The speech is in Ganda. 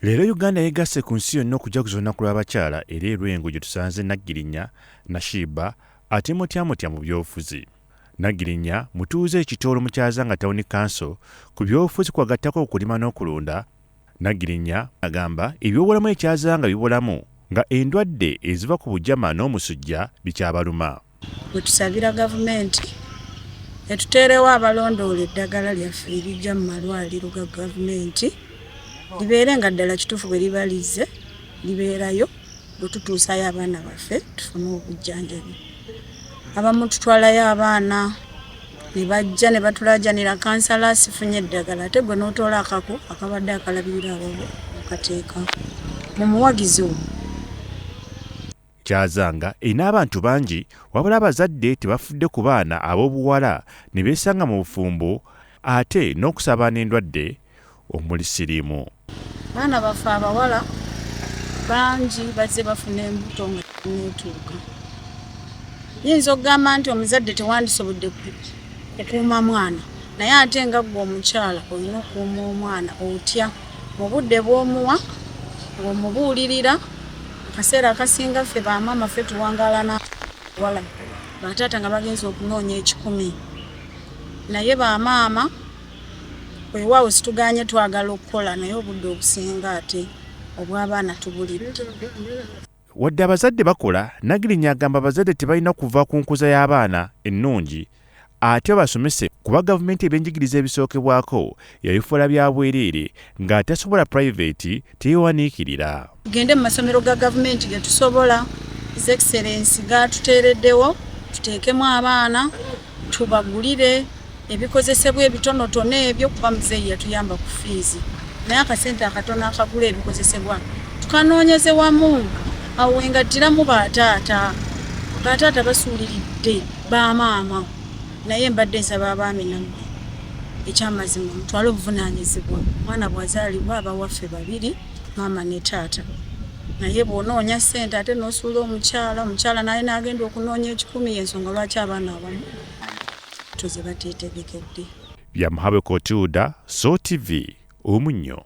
Leero Uganda yegasse ku nsi yonna okujaguza olunaku lw'abakyala era Lwengo gye tusanze Nagirinya Nashiba ate mutyamutya mu byobufuzi. Nagirinya mutuuze ekitoolo mu Kyazanga Town Council ku byobufuzi kwagattako okulima n'okulunda. Nagirinya agamba ebyobulamu ekyazanga bibulamu nga endwadde eziva ku bujama n'omusujja bikyabaluma. Bwe tusabira gavumenti etuteerewo abalondoola eddagala lyaffe erijja mu malwaliro ga gavumenti libeere nga ddala kituufu bwe libalize libeerayo bwe tutuusayo abaana baffe tufune obujjanjabi. Abamu tutwalayo abaana ne bajja ne batulajanira kansala asifunye eddagala ate gwe n'otoola akako akabadde akalabirira abo okateeka mu muwagizi omwo. Kyazanga erina abantu bangi wabula abazadde tebafudde ku baana ab'obuwala ne beesanga mu bufumbo ate n'okusaba n'endwadde omuli siriimu. Baana baffe abawala bangi bazze bafuna embuto nga teneetuuka. Yinza okugamba nti omuzadde tewandisobodde kukuuma mwana naye ate nga ggwe omukyala olina okukuuma omwana otya mu budde bw'omuwa ng'omubuulirira. Akaseera akasinga ffe bamaama ffe tuwangaala n'abawala bataata nga bagenza okunoonya 10 naye bamaama weewaawo situganye twagala okukola naye obudde obusinga ate obw'abaana tubulidde. Wadde abazadde bakola, Nagirinya agamba abazadde tebalina kuva ku nkuza y'abaana ennungi ate basomese kuba gavumenti ebyenjigiriza ebisookebwako yabifuula bya bwereere ng'atasobola private teyeewaniikirira. Tugende mu masomero ga gavumenti ge tusobola, His Excellency gatuteereddewo tuteekemu abaana tubagulire ebikozesebwa ebitonotono ebyo kuba muzeeyi yatuyamba ku fiizi naye akasente akatono akagula ebikozesebwa tukanoonyeze wamu awo wengattiramu bataata basuuliridde bamaama naye mbadde nsaba abaami nammwe ekyamazima mutwale obuvunaanyizibwa. Mwana bw'azaalibwa abawaffe babiri maama ne taata naye bw'onoonya ssente ate n'osuula omukyala naye n'agenda okunoonya 10 y'ensonga lwaki abaana abamu toze bateetegekedde. Bya Muhabe Kotuuda, SOTV, Omunnyo.